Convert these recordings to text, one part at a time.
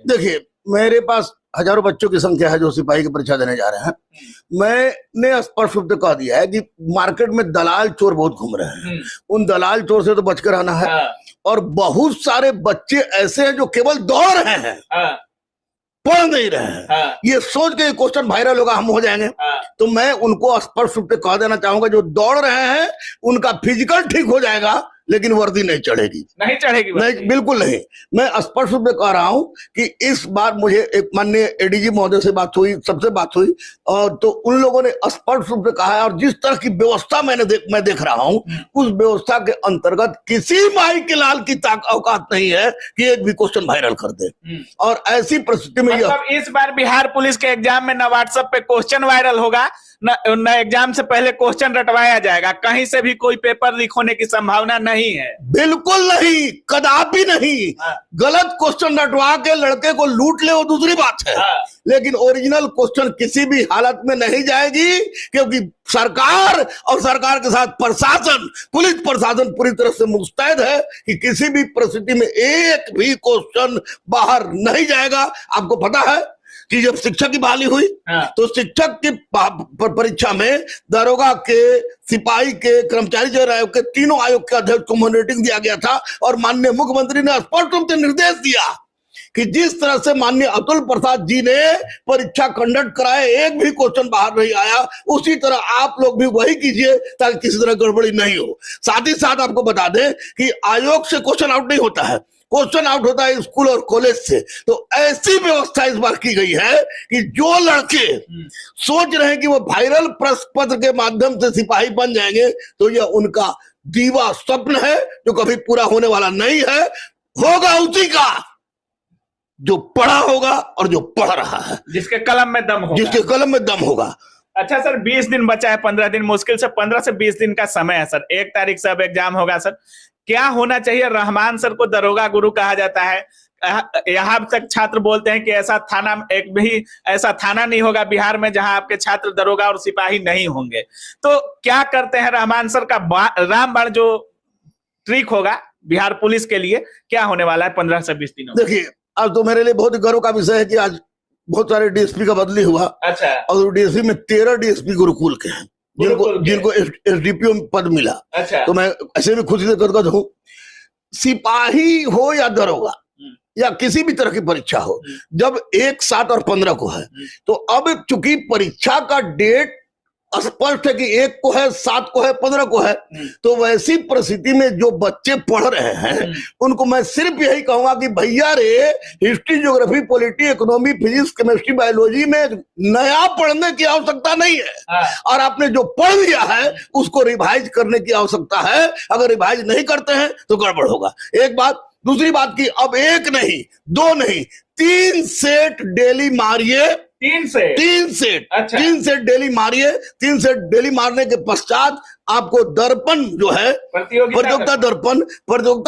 देखिए, मेरे पास हजारों बच्चों की संख्या है जो सिपाही की परीक्षा देने जा रहे हैं। मैंने स्पष्ट रूप से कह दिया है कि मार्केट में दलाल चोर बहुत घूम रहे हैं, उन दलाल चोर से तो बचकर रहना है। और बहुत सारे बच्चे ऐसे हैं जो केवल दौड़ रहे हैं, पढ़ नहीं रहे हैं। ये सोच के क्वेश्चन वायरल होगा, हम हो जाएंगे। तो मैं उनको स्पष्ट रूप से कह देना चाहूंगा, जो दौड़ रहे हैं उनका फिजिकल ठीक हो जाएगा, लेकिन वर्दी नहीं चढ़ेगी, नहीं चढ़ेगी, नहीं, बिल्कुल नहीं। मैं स्पष्ट रूप से कह रहा हूं कि इस बार मुझे एक माननीय एडीजी महोदय से बात हुई, सबसे बात हुई, और तो उन लोगों ने स्पष्ट रूप से कहा है, और जिस तरह की व्यवस्था मैं देख रहा हूं, उस व्यवस्था के अंतर्गत किसी माई के लाल की औकात नहीं है कि एक भी क्वेश्चन वायरल कर दे। और ऐसी परिस्थिति में मतलब इस बार बिहार पुलिस के एग्जाम में न व्हाट्सएप पे क्वेश्चन वायरल होगा, न एग्जाम से पहले क्वेश्चन रटवाया जाएगा, कहीं से भी कोई पेपर लीक होने की संभावना नहीं है। बिल्कुल नहीं, कदापि नहीं। गलत क्वेश्चन रटवा के लड़के को लूट ले वो दूसरी बात है, लेकिन ओरिजिनल क्वेश्चन किसी भी हालत में नहीं जाएगी, क्योंकि सरकार और सरकार के साथ प्रशासन, पुलिस प्रशासन पूरी तरह से मुस्तैद है कि किसी भी परिस्थिति में एक भी क्वेश्चन बाहर नहीं जाएगा। आपको पता है कि जब शिक्षक की बहाली हुई तो शिक्षक की परीक्षा में दरोगा के, सिपाही के, कर्मचारी चयन आयोग के, तीनों आयोग के अध्यक्ष को मॉनिटरिंग दिया गया था। और माननीय मुख्यमंत्री ने स्पष्ट रूप से निर्देश दिया कि जिस तरह से माननीय अतुल प्रसाद जी ने परीक्षा कंडक्ट कराए, एक भी क्वेश्चन बाहर नहीं आया, उसी तरह आप लोग भी वही कीजिए ताकि किसी तरह गड़बड़ी नहीं हो। साथ ही साथ आपको बता दें कि आयोग से क्वेश्चन आउट नहीं होता है, क्वेश्चन आउट होता है स्कूल और कॉलेज से। तो ऐसी व्यवस्था इस बार की गई है कि जो लड़के सोच रहे हैं कि वो वायरल प्रश्न पत्र के माध्यम से सिपाही बन जाएंगे, तो यह उनका दीवा स्वप्न है जो कभी पूरा होने वाला नहीं है। होगा उसी का जो पढ़ा होगा और जो पढ़ रहा है, जिसके कलम में दम होगा, जिसके कलम में दम होगा। अच्छा सर, 20 दिन बचा है, 15 दिन, मुश्किल से 15 से 20 दिन का समय है सर। 1 तारीख से अब एग्जाम होगा सर। क्या होना चाहिए? रहमान सर को दरोगा गुरु कहा जाता है, यहाँ तक छात्र बोलते हैं कि ऐसा थाना, एक भी ऐसा थाना नहीं होगा बिहार में जहां आपके छात्र दरोगा और सिपाही नहीं होंगे। तो क्या करते हैं रहमान सर का रामबाण जो ट्रिक होगा बिहार पुलिस के लिए, क्या होने वाला है 15 से 20 दिनों? देखिए, आज तो मेरे लिए बहुत गर्व का विषय है कि आज बहुत सारे डीएसपी का बदली हुआ। अच्छा। और डीएसपी में 13 डीएसपी गुरुकुल के हैं, जिनको एसडीपीओ में पद मिला। अच्छा। तो मैं ऐसे भी खुशी से गदगद हूं। सिपाही हो या दरोगा या किसी भी तरह की परीक्षा हो, जब 1, 7 और 15 को है, तो अब चूंकि परीक्षा का डेट स्पष्ट है कि 1 को है, 7 को है, 15 को है, तो वैसी परिस्थिति में जो बच्चे पढ़ रहे हैं उनको मैं सिर्फ यही कहूंगा कि भैया रे, history, geography, polity, economy, physics, chemistry, biology में नया पढ़ने की आवश्यकता नहीं है। और आपने जो पढ़ लिया है उसको रिवाइज करने की आवश्यकता है। अगर रिवाइज नहीं करते हैं तो गड़बड़ होगा। एक बात। दूसरी बात की अब 1 नहीं, 2 नहीं, 3 सेट डेली मारिए। 3 सेट। अच्छा। 3 सेट डेली मारिए। 3 सेट डेली मारने के पश्चात आपको दर्पण जो है, प्रतियोगिता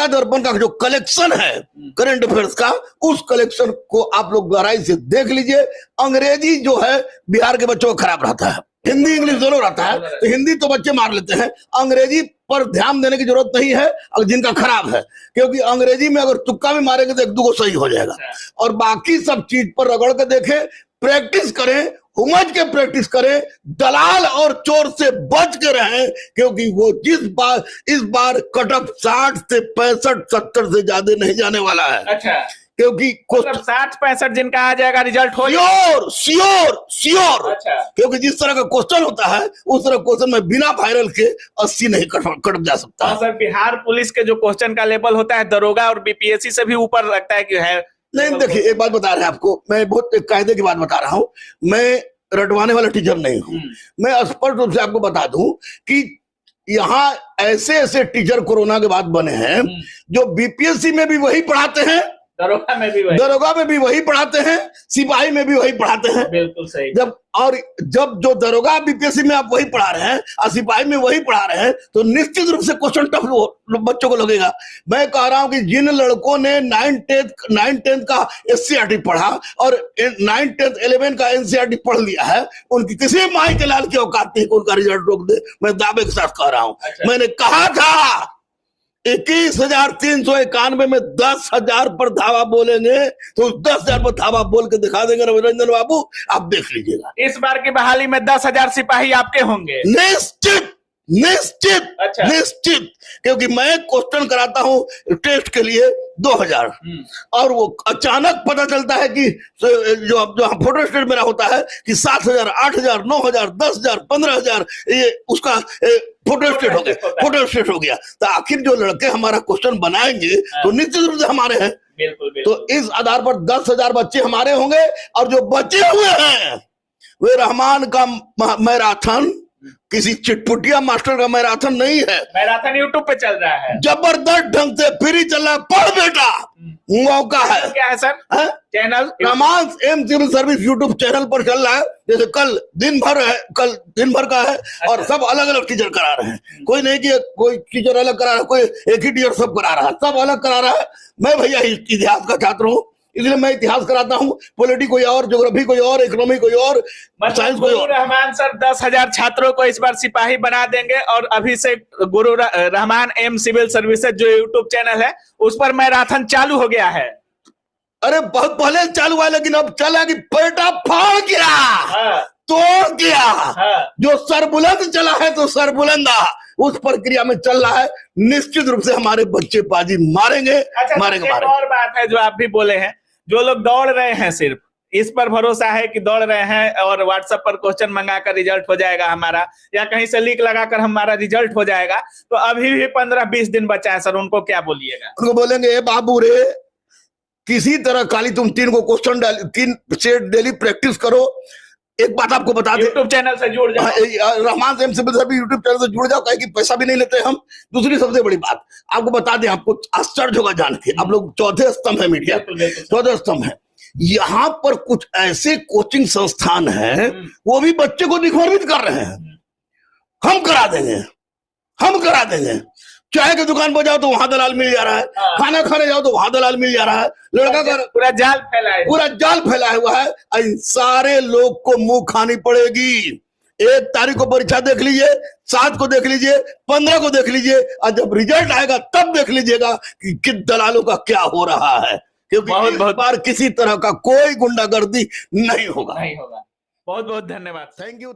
दर्पण का जो कलेक्शन है करंट अफेयर्स का, उस कलेक्शन को आप लोग गहराई से देख लीजिए। अंग्रेजी जो है बिहार के बच्चों का खराब रहता है, हिंदी इंग्लिश दोनों रहता है, तो हिंदी तो बच्चे मार लेते हैं, अंग्रेजी पर ध्यान देने की जरूरत नहीं है और जिनका खराब है, क्योंकि अंग्रेजी में अगर तुक्का भी मारेंगे तो 1-2 को सही हो जाएगा। और बाकी सब चीज पर रगड़ के देखें, प्रैक्टिस करें, समझ के प्रैक्टिस करें, दलाल और चोर से बच के रहें, क्योंकि वो इस बार कट ऑफ 60 से 65, 70 से ज्यादा नहीं जाने वाला है। अच्छा। क्योंकि 60-65 जिनका आ जाएगा रिजल्ट हो श्योर। अच्छा। क्योंकि जिस तरह का क्वेश्चन होता है उस तरह क्वेश्चन में बिना वायरल के 80 नहीं कट जा सकता है। सर, बिहार पुलिस के जो क्वेश्चन का लेवल होता है दरोगा और बीपीएससी से भी ऊपर लगता है कि है। नहीं, देखिए एक बात बता रहे हैं आपको, मैं बहुत एक कायदे की बात बता रहा हूं। मैं रटवाने वाला टीचर नहीं हूं। मैं स्पष्ट रूप से आपको बता दूं कि यहाँ ऐसे टीचर कोरोना के बाद बने हैं जो बीपीएससी में भी वही पढ़ाते हैं, दरोगा में भी वही पढ़ाते हैं, सिपाही में भी वही पढ़ाते हैं। बिल्कुल सही। जब जो दरोगा बीपीएससी में आप वही पढ़ा रहे हैं और सिपाही में वही पढ़ा रहे हैं, तो निश्चित रूप से क्वेश्चन टफ बच्चों को लगेगा। मैं कह रहा हूं कि जिन लड़कों ने 9th-10th का एससीईआरटी पढ़ा और 9th, 10th, 11 का एनसीईआरटी पढ़ लिया है, उनकी किसी माई के लाल की औकात नहीं उनका रिजल्ट रोक दे। मैं दावे के साथ कह रहा हूं। अच्छा। मैंने कहा था 21,391 में 10,000 पर धावा बोलेंगे तो 10,000 पर धावा बोल के दिखा देंगे रविरंजन बाबू, आप देख लीजिएगा। इस बार की बहाली में 10,000 सिपाही आपके होंगे? निश्चित निश्चित। अच्छा। निश्चित, क्योंकि मैं क्वेश्चन कराता हूं टेस्ट के लिए 2,000 और वो अचानक पता चलता है कि जो फोटो स्टेट मेरा होता है कि 7,000, 8,000, 9,000, 10,000, 15,000 ये उसका फोटो स्टेट हो गया, फोटो स्टेट हो गया। तो आखिर जो लड़के हमारा क्वेश्चन बनाएंगे तो निश्चित रूप से हमारे हैं। बिल्कुल। तो इस आधार पर 10,000 बच्चे हमारे होंगे और जो बचे हुए हैं वे रहमान का मैराथन, किसी चिटपुटिया मास्टर का मैराथन नहीं है। मैराथन यूट्यूब पे चल रहा है, जबरदस्त ढंग से फ्री चल रहा है। पढ़ बेटा, मौका है। क्या है sir channel? Rahman M civil service YouTube channel पर चल रहा है। जैसे कल दिन भर का है। अच्छा। और सब अलग अलग टीचर करा रहे हैं। कोई नहीं कि कोई टीचर अलग करा रहा है, कोई एक ही टीचर सब करा रहा है, सब अलग करा रहा है। मैं भैया इतिहास का छात्र हूँ, इसलिए मैं इतिहास कराता हूँ। पॉलिटी कोई और, ज्योग्राफी कोई और, इकोनॉमी कोई और, साइंस कोई और। रहमान सर 10,000 छात्रों को इस बार सिपाही बना देंगे और अभी से गुरु रहमान एम सिविल सर्विसेज जो यूट्यूब चैनल है उस पर मैराथन चालू हो गया है। अरे बहुत पहले चालू हुआ, लेकिन अब चला कि पेटा फाड़ गया, तोड़ गया। जो सरबुलंद चला है तो सरबुलंदा उस प्रक्रिया में चल रहा है। निश्चित रूप से हमारे बच्चे बाजी मारेंगे। अच्छा, मारेंगे। और बात है जो आप भी बोले हैं, जो लोग दौड़ रहे हैं सिर्फ इस पर भरोसा है कि दौड़ रहे हैं और व्हाट्सएप पर क्वेश्चन मंगाकर रिजल्ट हो जाएगा हमारा, या कहीं से लीक लगाकर हमारा रिजल्ट हो जाएगा, तो अभी भी 15-20 दिन बचा है सर, उनको क्या बोलिएगा? उनको बोलेंगे बाबू रे, किसी तरह खाली तुम 3 को क्वेश्चन 3 सेट डेली प्रैक्टिस करो। एक बात आपको बता दें, यूट्यूब चैनल से जुड़ जाओ, Rahman M civil service YouTube channel से जुड़ जाओ, कहे कि पैसा भी नहीं लेते हम। दूसरी सबसे बड़ी बात आपको बता दें, आपको आश्चर्य होगा जान के, आप लोग चौथे स्तंभ है मीडिया, चौथे स्तंभ है। यहाँ पर कुछ ऐसे कोचिंग संस्थान हैं, वो भी बच्चे को दिग्भ्रमित कर रहे हैं। हम करा देंगे, हम करा देंगे। चाय की दुकान पर जाओ तो वहां दलाल मिल जा रहा है, खाना खाने जाओ तो वहां दलाल मिल जा रहा है। लड़का का पूरा जाल फैलाया हुआ है। सारे लोग को मुंह खानी पड़ेगी। 1 तारीख को परीक्षा देख लीजिए, 7 को देख लीजिए, 15 को देख लीजिए, और जब रिजल्ट आएगा तब देख लीजिएगा कि किन दलालों का क्या हो रहा है। क्योंकि इस बार किसी तरह का कोई गुंडागर्दी नहीं होगा। बहुत बहुत धन्यवाद। Thank you.